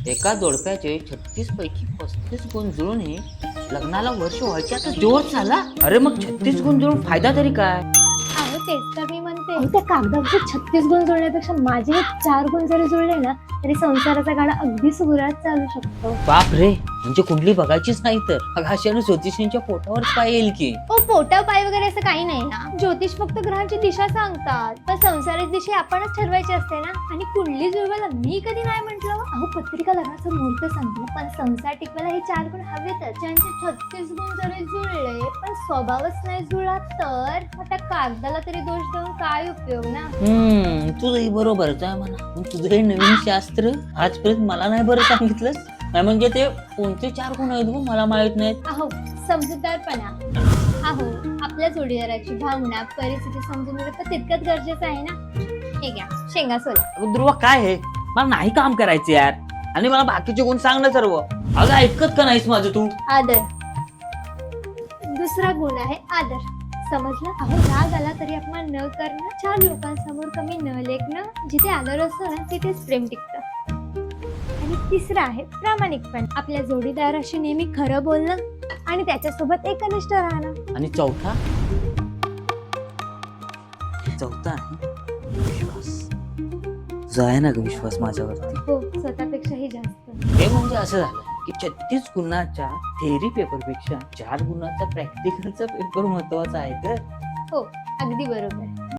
एका जोडप्याचे 36 पैकी 35 गुण जुळून लग्नाला वर्ष व्हायच्यातच डिवोर्स झाला. अरे मग 36 गुण जुळून फायदा तरी काय? अहो तेच तर मी म्हणते, त्या कागदावरचे 36 गुण जुळण्यापेक्षा माझे हे 4 गुण जरी जुळले ना तरी संसाराचा गाडा अगदी सुरळीत चालू शकतो. बाप रे, म्हणजे कुंडली बघायचीच नाही तर अगाशाने ज्योतिषींच्या पोटावर पाय येईल की. ओ पोटा पाय वगैरे असं काही नाही ना. ज्योतिष फक्त ग्रहांची दिशा सांगतात, पण संसाराची दिशा आपणच ठरवायची असते ना. आणि कुंडली जुळवायला मी कधी नाही म्हंटल. अहो पत्रिका लग्नाचा मुहूर्त सांगते, पण संसार टिकवायला हे 4 गुण हवेतच. ज्यांचे 36 गुण जरी जुळले पण स्वभावच नाही जुळला तर आता कागदाला तरी दोष देऊन काय उपयोग ना. तुझंही बरोबरच आहे म्हणा. पण तुझं हे नवीन शास्त्र आजपर्यंत मला नाही बरं सांगितलंस. नाही म्हणजे ते कोणते 4 गुण आहेत गं, मला माहित नाहीत. अहो समजूतदारपणा, अहो आपल्या जोडीदाराची भावना परिस्थिती समजून घेणं पण तितकंच गरजेचं आहे ना. हे घ्या शेंगा सोला. अगं ध्रुवा, काय आहे, मला नाही काम करायचं यार. आणि मला बाकीचे गुण सांग ना सर्व. अगं ऐकत का नाहीस माझं तू? आदर. दुसरा गुण आहे आदर. समजलं? अहो राग आला तरी अपमान न करणं, 4 लोकांसमोर कमी न लेखणं. जिथे आदर असतो ना तिथेच प्रेम टिकतं. आणि तिसरा आहे प्रामाणिकपण. आपल्या जोडीदाराशी नेहमी खरं बोलणं आणि त्याच्यासोबत एकनिष्ठ राहणं. आणि चौथा आहे विश्वास. तुझा आहे ना ग विश्वास माझ्यावरती? हो, स्वतःपेक्षाही जास्त. हे म्हणजे असं झालं की 36 गुणाच्या थेअरी पेपर पेक्षा 4 गुणाचा प्रॅक्टिकलचा पेपर महत्वाचा आहे तर. हो, अगदी बरोबर.